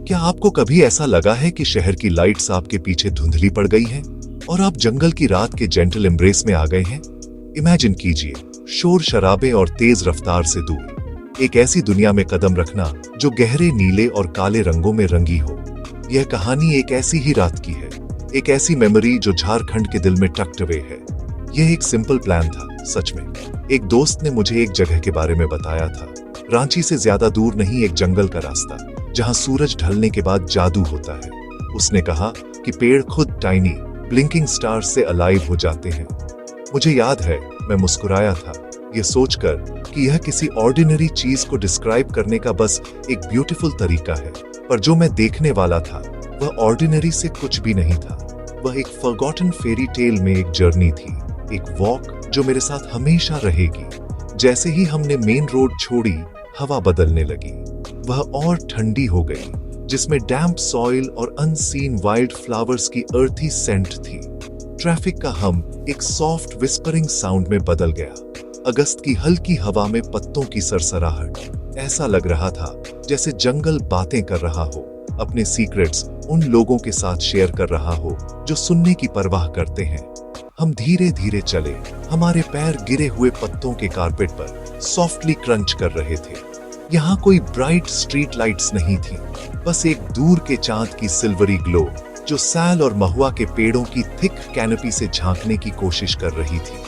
क्या आपको कभी ऐसा लगा है कि शहर की लाइट्स आपके पीछे धुंधली पड़ गई हैं और आप जंगल की रात के जेंटल एम्ब्रेस में आ गए हैं? इमेजिन कीजिए, शोर शराबे और तेज रफ्तार से दूर एक ऐसी दुनिया में कदम रखना जो गहरे नीले और काले रंगों में रंगी हो। यह कहानी एक ऐसी ही रात की है, एक ऐसी मेमोरी जो झारखंड के दिल में टक्ड अवे है। यह एक सिंपल प्लान था, सच में। एक दोस्त ने मुझे एक जगह के बारे में बताया था, रांची से ज्यादा दूर नहीं, एक जंगल का रास्ता जहां सूरज ढलने के बाद जादू होता है। उसने कहा कि पेड़ खुद टाइनी ब्लिंकिंग स्टार्स से अलाइव हो जाते हैं। मुझे याद है, मैं मुस्कुराया था, यह सोचकर कि यह किसी ऑर्डिनरी चीज को डिस्क्राइब करने का बस एक ब्यूटीफुल तरीका है। पर जो मैं देखने वाला था वह ऑर्डिनरी से कुछ भी नहीं था। वह एक फॉरगॉटन फेरी टेल में एक जर्नी थी, एक वॉक जो मेरे साथ हमेशा रहेगी। जैसे ही हमने मेन रोड छोड़ी, हवा बदलने लगी। वह और ठंडी हो गई, जिसमें डैम्प सॉइल और अनसीन वाइल्ड फ्लावर्स की अर्थी सेंट थी। ट्रैफिक का हम एक सॉफ्ट विस्परिंग साउंड में बदल गया। अगस्त की हल्की हवा में पत्तों की सरसराहट। ऐसा लग रहा था जैसे जंगल बातें कर रहा हो, अपने सीक्रेट्स उन लोगों के साथ शेयर कर रहा हो जो सुनने की परवाह करते हैं। हम धीरे धीरे चले, हमारे पैर गिरे हुए पत्तों के कारपेट पर सॉफ्टली क्रंच कर रहे थे। यहाँ कोई ब्राइट स्ट्रीट लाइट्स नहीं थी, बस एक दूर के चांद की सिल्वरी ग्लो जो सैल और महुआ के पेड़ों की थिक कैनोपी से झांकने की कोशिश कर रही थी।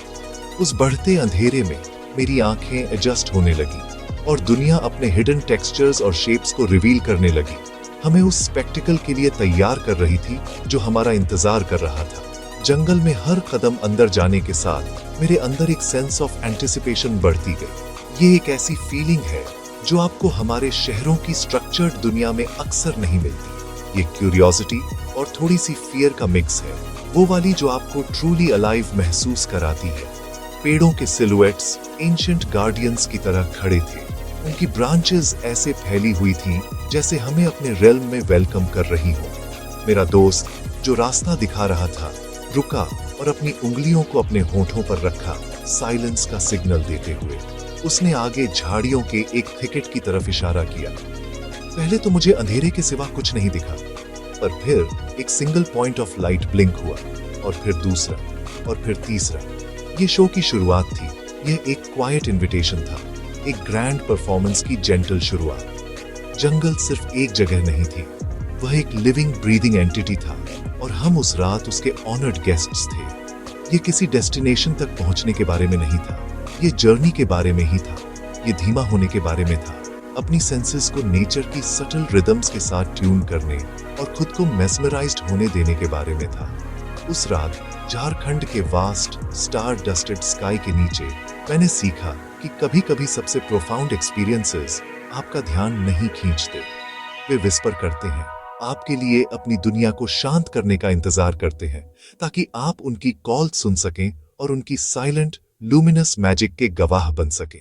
उस बढ़ते अंधेरे में मेरी आंखें एडजस्ट होने लगी और दुनिया अपने हिडन टेक्सचर्स और शेप्स को रिवील करने लगी। हमें उस स्पेक्टिकल के लिए तैयार कर रही थी जो हमारा इंतजार कर रहा था। जंगल में हर कदम अंदर जाने के साथ मेरे अंदर एक सेंस ऑफ एंटिसिपेशन बढ़ती गई। ये एक ऐसी फीलिंग है जो आपको हमारे शहरों की स्ट्रक्चर्ड दुनिया में अक्सर नहीं मिलती। ये क्यूरियोसिटी और थोड़ी सी फियर का मिक्स है, वो वाली जो आपको ट्रूली अलाइव महसूस कराती है। पेड़ों के सिलुएट्स एंशिएंट गार्डियंस की तरह खड़े थे। उनकी ब्रांचेस ऐसे फैली हुई थीं जैसे हमें अपने रेल्म में वेलकम कर रही हो। मेरा दोस्त जो रास्ता दिखा रहा था रुका और अपनी उंगलियों को अपने होठों पर रखा, साइलेंस का सिग्नल देते हुए। उसने आगे झाड़ियों के एक थिकेट की तरफ इशारा किया। पहले तो मुझे अंधेरे के सिवा कुछ नहीं दिखा, पर फिर एक single point of light blink हुआ और फिर दूसरा और फिर तीसरा। ये शो की शुरुआत थी। यह एक क्वाइट इनविटेशन था, एक ग्रैंड परफॉर्मेंस की जेंटल शुरुआत। जंगल सिर्फ एक जगह नहीं थी, वह एक लिविंग ब्रीदिंग एंटिटी था और हम उस रात उसके ऑनर्ड गेस्ट्स थे। ये किसी डेस्टिनेशन तक पहुंचने के बारे में नहीं था, ये जर्नी के बारे में ही था। ये धीमा होने के बारे में था, अपनी सेंसेस को नेचर की सटल रिदम्स के साथ ट्यून करने और खुद को मेस्मराइज्ड होने देने के बारे में था। उस रात झारखंड के वास्ट स्टार डस्टेड स्काई के नीचे मैंने सीखा कि कभी कभी सबसे प्रोफाउंड एक्सपीरियंसेस आपका ध्यान नहीं खींचते। वे विस्पर करते हैं, आपके लिए अपनी दुनिया को शांत करने का इंतजार करते हैं ताकि आप उनकी कॉल सुन सकें और उनकी साइलेंट लूमिनस मैजिक के गवाह बन सके।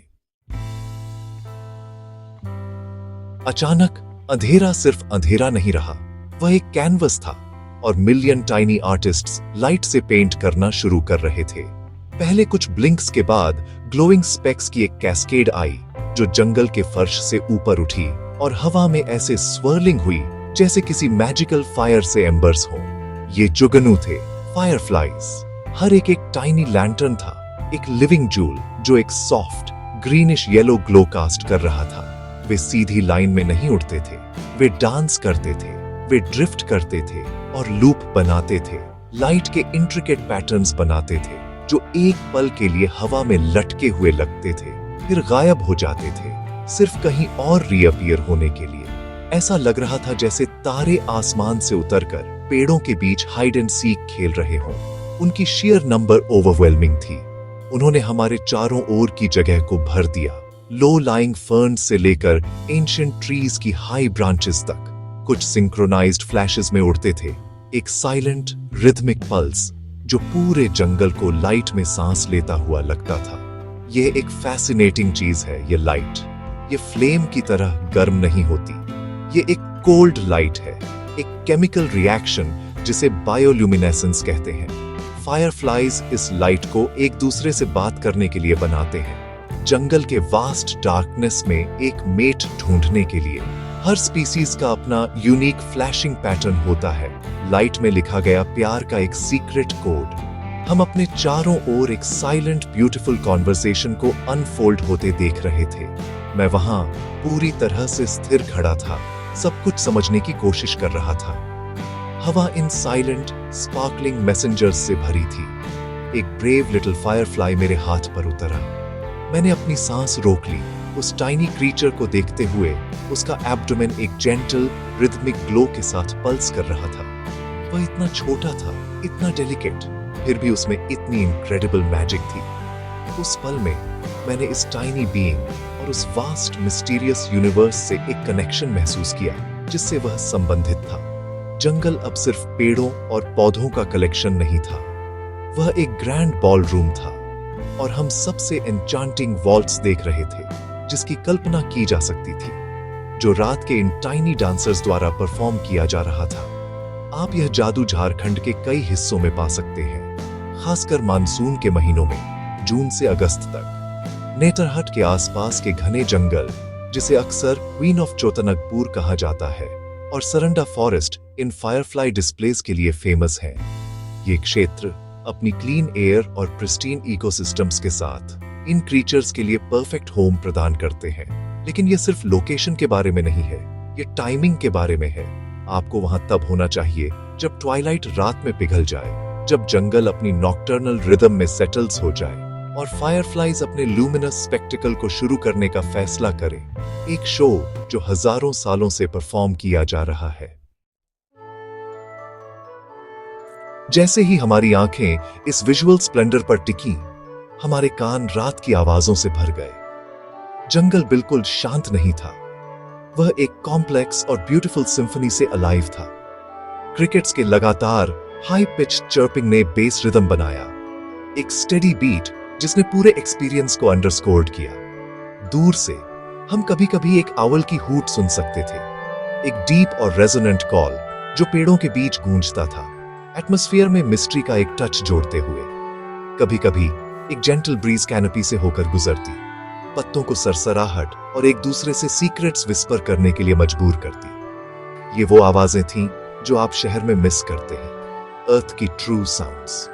अचानक अंधेरा सिर्फ अंधेरा नहीं रहा, वह एक कैनवस था और मिलियन टाइनी आर्टिस्ट्स लाइट से पेंट करना शुरू कर रहे थे। पहले कुछ ब्लिंक्स के बाद ग्लोइंग स्पेक्स की एक कैस्केड आई जो जंगल के फर्श से ऊपर उठी और हवा में ऐसे स्वर्लिंग हुई जैसे किसी मैजिकल फायर से एम्बर्स हो। ये जुगनू थे, फायरफ्लाइज। हर एक टाइनी लैंटर्न था, एक लिविंग जूल जो एक soft greenish yellow glow cast कर रहा था। वे सीधी लाइन में नहीं उड़ते थे, वे डांस करते थे, वे ड्रिफ्ट करते थे और लूप बनाते थे। लाइट के इंट्रिकेट पैटर्न्स बनाते थे जो एक पल के लिए हवा में लटके हुए लगते थे, फिर गायब हो जाते थे, सिर्फ कहीं और रीअपीयर होने के लिए। ऐसा लग रहा था जैसे तारे आसमान से उतरकर पेड़ों के बीच हाइड एंड सीक खेल रहे हों। उनकी शेयर नंबर ओवरवेलमिंग थी। उन्होंने हमारे चारों ओर की जगह को भर दिया, लो लाइंग फर्न से लेकर एंशिएंट ट्रीज की हाई ब्रांचेस तक। कुछ सिंक्रोनाइज्ड फ्लैशेस में उड़ते थे, एक साइलेंट रिथमिक पल्स जो पूरे जंगल को लाइट में सांस लेता हुआ लगता था। यह एक फैसिनेटिंग चीज है, ये लाइट। ये फ्लेम की तरह गर्म नहीं होती, ये एक कोल्ड लाइट है, एक केमिकल रिएक्शन जिसे बायोल्यूमिनेसेंस कहते हैं। फायरफ्लाइज इस लाइट को एक दूसरे से बात करने के लिए बनाते हैं। जंगल के वास्ट डार्कनेस में एक मेट ढूंढने के लिए हर स्पीसीज का अपना यूनिक फ्लैशिंग पैटर्न होता है, लाइट में लिखा गया प्यार का एक सीक्रेट कोड। हम अपने चारों ओर एक साइलेंट ब्यूटीफुल कॉन्वर्सेशन को अनफोल्ड होते देख रहे थे। मैं वहां पूरी तरह से स्थिर खड़ा था, सब कुछ समझने की कोशिश कर रहा था। हवा इन साइलेंट स्पार्कलिंग मैसेंजर्स से भरी थी। एक ब्रेव लिटिल फायरफ्लाई मेरे हाथ पर उतरा। मैंने अपनी सांस रोक ली, उस टाइनी क्रीचर को देखते हुए। उसका एब्डोमेन एक जेंटल रिदमिक ग्लो के साथ पल्स कर रहा था। वह इतना छोटा था, इतना डेलिकेट, फिर भी उसमें इतनी इनक्रेडिबल मैजिक थी। उस पल में मैंने इस टाइनी बीइंग और उस वास्ट मिस्टीरियस यूनिवर्स से एक कनेक्शन महसूस किया जिससे वह संबंधित था। जंगल अब सिर्फ पेड़ों और पौधों का कलेक्शन नहीं था, वह एक ग्रैंड बॉल रूम था और हम सबसे एन्चांटिंग वॉल्ट्स देख रहे थे जिसकी कल्पना की जा सकती थी, जो रात के इन टाइनी डांसर्स द्वारा परफॉर्म किया जा रहा था। आप यह जादू झारखंड के कई हिस्सों में पा सकते हैं, खासकर मानसून के महीनों में, जून से अगस्त तक। नेतरहट के आसपास के घने जंगल, जिसे अक्सर क्वीन ऑफ चोतनगपुर कहा जाता है, और सरंडा फॉरेस्ट इन फायरफ्लाई डिस्प्लेस के लिए फेमस है। ये क्षेत्र अपनी क्लीन एयर और प्रिस्टीन इकोसिस्टम्स के साथ इन क्रीचर्स के लिए परफेक्ट होम प्रदान करते हैं। लेकिन ये सिर्फ लोकेशन के बारे में नहीं है, ये टाइमिंग के बारे में है। आपको वहां तब होना चाहिए जब ट्वाइलाइट रात में पिघल जाए, जब जंगल अपनी नॉक्टर्नल रिदम में सेटल्स हो जाए और फायरफ्लाइज अपने लूमिनस स्पेक्टिकल को शुरू करने का फैसला करें। एक शो जो हजारों सालों से परफॉर्म किया जा रहा है। जैसे ही हमारी आंखें इस विजुअल स्प्लेंडर पर टिकी, हमारे कान रात की आवाजों से भर गए। जंगल बिल्कुल शांत नहीं था, वह एक कॉम्प्लेक्स और ब्यूटीफुल सिम्फनी से अलाइव था। क्रिकेट्स के लगातार हाई पिच चर्पिंग ने बेस रिदम बनाया, एक स्टेडी बीट जिसने पूरे एक्सपीरियंस को अंडरस्कोर्ड किया। दूर से हम कभी-कभी एक आउल की हूट सुन सकते थे, एक डीप और रेजोनेंट कॉल जो पेड़ों के बीच गूंजता था, एटमॉस्फेयर में मिस्ट्री का एक टच जोड़ते हुए। कभी-कभी एक जेंटल ब्रीज कैनोपी से होकर गुजरती, पत्तों को सरसराहट और एक दूसरे से सीक्रेट्स विस्पर करने के लिए मजबूर करती। ये वो आवाजें थीं जो आप शहर में मिस करते हैं, अर्थ की ट्रू साउंड्स।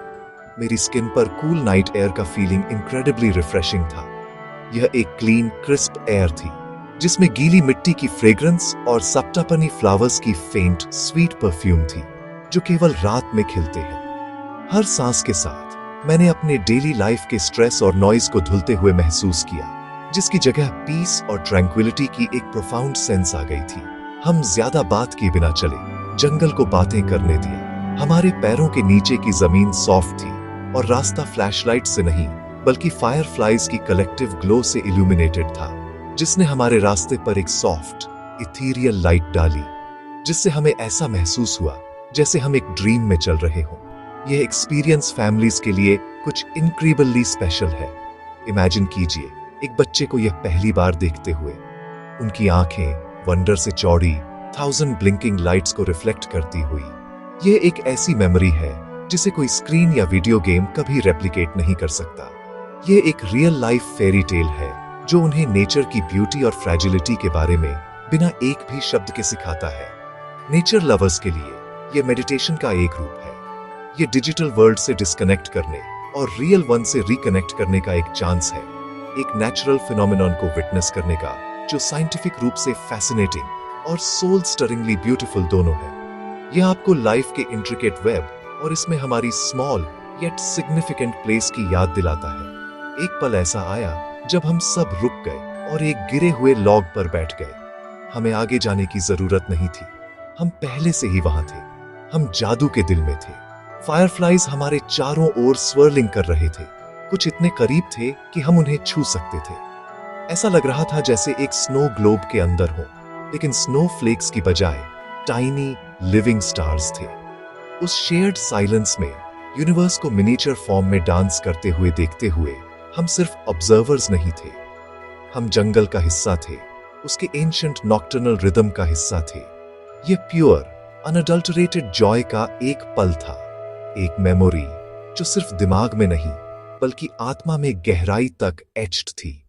मेरी स्किन पर कूल नाइट एयर का फीलिंग इनक्रेडिबली रिफ्रेशिंग था। यह एक क्लीन क्रिस्प एयर थी जिसमें गीली मिट्टी की फ्रेग्रेंस और सप्तापनी फ्लावर्स की फेंट स्वीट परफ्यूम थी जो केवल रात में खिलते हैं। हर सांस के साथ मैंने अपने डेली लाइफ के स्ट्रेस और नॉइज को धुलते हुए महसूस किया, जिसकी जगह पीस और ट्रैंक्विलिटी की एक प्रोफाउंड सेंस आ गई थी। हम ज्यादा बात किए बिना चले, जंगल को बातें करने दिया। हमारे पैरों के नीचे की जमीन सॉफ्ट थी और रास्ता फ्लैशलाइट से नहीं बल्कि फायरफ्लाइज की कलेक्टिव ग्लो से इल्यूमिनेटेड था, जिसने हमारे रास्ते पर एक सॉफ्ट इथीरियल लाइट डाली, जिससे हमें ऐसा महसूस हुआ जैसे हम एक ड्रीम में चल रहे हों। यह एक्सपीरियंस फैमिलीज के लिए कुछ इनक्रेडिबली स्पेशल है। इमेजिन कीजिए एक बच्चे को यह पहली बार देखते हुए, उनकी आंखें वंडर से चौड़ी 1000 ब्लिंकिंग लाइट्स को रिफ्लेक्ट करती हुई। यह एक ऐसी मेमोरी है जिसे कोई स्क्रीन या वीडियो गेम कभी रेप्लिकेट नहीं कर सकता। यह एक रियल लाइफ फेरी टेल है जो उन्हें नेचर की ब्यूटी और फ्रैजिलिटी के बारे में बिना एक भी शब्द के सिखाता है। नेचर लवर्स के लिए यह मेडिटेशन का एक रूप है। यह डिजिटल वर्ल्ड से डिस्कनेक्ट करने और रियल वन से रिकनेक्ट करने का एक चांस है, एक नेचुरल फिनोमेनन को विटनेस करने का जो साइंटिफिक रूप से फैसिनेटिंग और सोल स्टरिंगली ब्यूटीफुल दोनों है। यह आपको लाइफ के इंट्रिकेट वेब और इसमें हमारी स्मॉल येट सिग्निफिकेंट प्लेस की याद दिलाता है। एक पल ऐसा आया जब हम सब रुक गए और एक गिरे हुए लॉग पर बैठ गए। हमें आगे जाने की जरूरत नहीं थी, हम पहले से ही वहां थे। हम जादू के दिल में थे। फायरफ्लाइज हमारे चारों ओर स्वर्लिंग कर रहे थे, कुछ इतने करीब थे कि हम उन्हें छू सकते थे। ऐसा लग रहा था जैसे एक स्नो ग्लोब के अंदर हो, लेकिन स्नो फ्लेक्स की बजाय टाइनी लिविंग स्टार्स थे। उस शेयर्ड साइलेंस में यूनिवर्स को मिनिएचर फॉर्म में डांस करते हुए देखते हुए हम सिर्फ ऑब्जर्वर्स नहीं थे, हम जंगल का हिस्सा थे, उसके एंशिएंट नॉक्टर्नल रिदम का हिस्सा थे। यह प्योर अनअडल्टरेटेड जॉय का एक पल था, एक मेमोरी जो सिर्फ दिमाग में नहीं बल्कि आत्मा में गहराई तक एच्ड थी।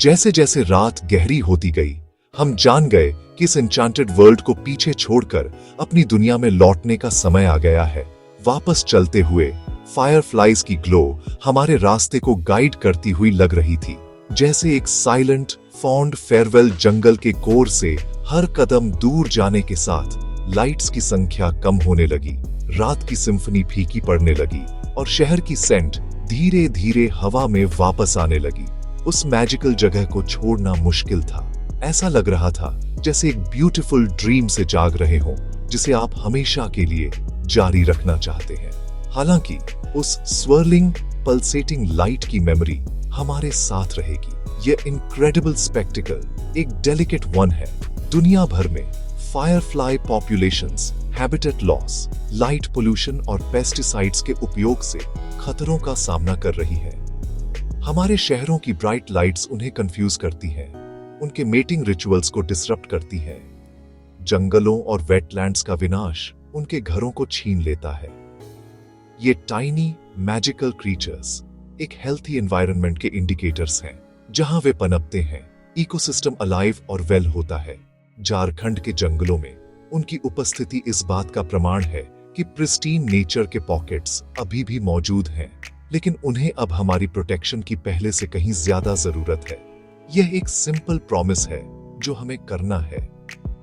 जैसे जैसे रात गहरी होती गई, हम जान गए कि इस एन्चांटेड वर्ल्ड को पीछे छोड़कर अपनी दुनिया में लौटने का समय आ गया है। वापस चलते हुए फायरफ्लाइज की ग्लो हमारे रास्ते को गाइड करती हुई लग रही थी, जैसे एक साइलेंट फॉन्ड फेयरवेल। जंगल के कोर से हर कदम दूर जाने के साथ लाइट्स की संख्या कम होने लगी, रात की सिम्फनी फीकी पड़ने लगी और शहर की सेंट धीरे धीरे हवा में वापस आने लगी। उस मैजिकल जगह को छोड़ना मुश्किल था। ऐसा लग रहा था जैसे एक ब्यूटीफुल ड्रीम से जाग रहे हों, जिसे आप हमेशा के लिए जारी रखना चाहते हैं। हालांकि उस स्वर्लिंग पल्सेटिंग लाइट की मेमोरी हमारे साथ रहेगी। यह इनक्रेडिबल स्पेक्टिकल एक डेलिकेट वन है। दुनिया भर में Firefly populations habitat loss, light pollution और पेस्टिसाइड्स के उपयोग से खतरों का सामना कर रही है। हमारे शहरों की ब्राइट लाइट्स उन्हें कंफ्यूज करती हैं, उनके मेटिंग रिचुअल्स को डिसरप्ट करती हैं। जंगलों और वेटलैंड्स का विनाश उनके घरों को छीन लेता है। ये टाइनी मैजिकल क्रीचर्स एक हेल्थी एनवायरनमेंट के इंडिकेटर्स हैं। जहां वे पनपते हैं, इकोसिस्टम अलाइव और वेल होता है। झारखंड के जंगलों में उनकी उपस्थिति इस बात का प्रमाण है कि प्रिस्टीन नेचर के पॉकेट्स अभी भी मौजूद हैं, लेकिन उन्हें अब हमारी प्रोटेक्शन की पहले से कहीं ज्यादा जरूरत है। यह एक सिंपल प्रॉमिस है जो हमें करना है,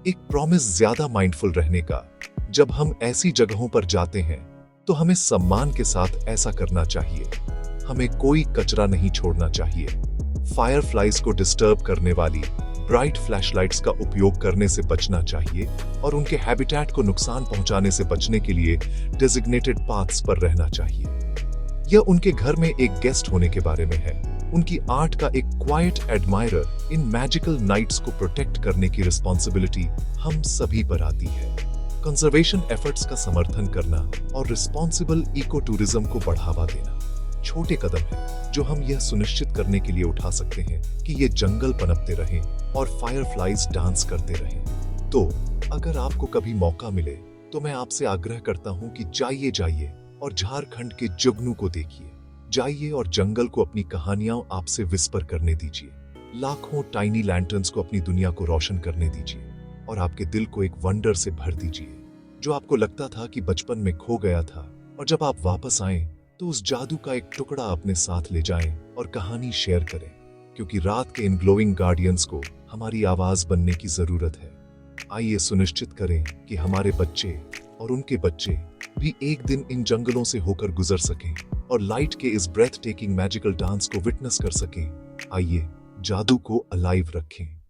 एक प्रॉमिस ज्यादा माइंडफुल रहने का। जब हम ऐसी जगहों पर जाते हैं तो हमें सम्मान के साथ ऐसा करना चाहिए। हमें कोई कचरा नहीं छोड़ना चाहिए। फायरफ्लाइज को डिस्टर्ब करने वाली ब्राइट फ्लैशलाइट्स का उपयोग करने से बचना चाहिए और उनके हैबिटेट को नुकसान पहुंचाने से बचने के लिए डेजिग्नेटेड पाथ्स पर रहना चाहिए। यह उनके घर में एक गेस्ट होने के बारे में है, उनकी आर्ट का एक क्वाइट एडमायरर। इन मैजिकल नाइट्स को प्रोटेक्ट करने की रिस्पॉन्सिबिलिटी हम सभी पर आती है। कंजर्वेशन एफर्ट्स का समर्थन करना और रिस्पॉन्सिबल इको टूरिज्म को बढ़ावा देना छोटे कदम हैं जो हम यह सुनिश्चित करने के लिए उठा सकते हैं कि ये जंगल पनपते रहें और फायरफ्लाइज डांस करते रहें। तो अगर आपको कभी मौका मिले तो मैं आपसे आग्रह करता हूं कि जाइए और झारखंड के जुगनू को देखिए। जाइए और जंगल को अपनी कहानियां आपसे विस्पर करने दीजिए। लाखों टाइनी लैंटर्न्स को अपनी दुनिया को रोशन करने दीजिए और आपके दिल को एक वंडर से भर दीजिए जो आपको लगता था कि बचपन में खो गया था। और जब आप वापस आएं तो उस जादू का एक टुकड़ा अपने साथ ले जाएं और कहानी शेयर करें, क्योंकि रात के इन ग्लोइंग गार्डियंस को हमारी आवाज बनने की जरूरत है। आइए सुनिश्चित करें कि हमारे बच्चे और उनके बच्चे भी एक दिन इन जंगलों से होकर गुजर सकें और लाइट के इस ब्रेथ टेकिंग मैजिकल डांस को विटनेस कर सकें। आइए जादू को अलाइव रखें।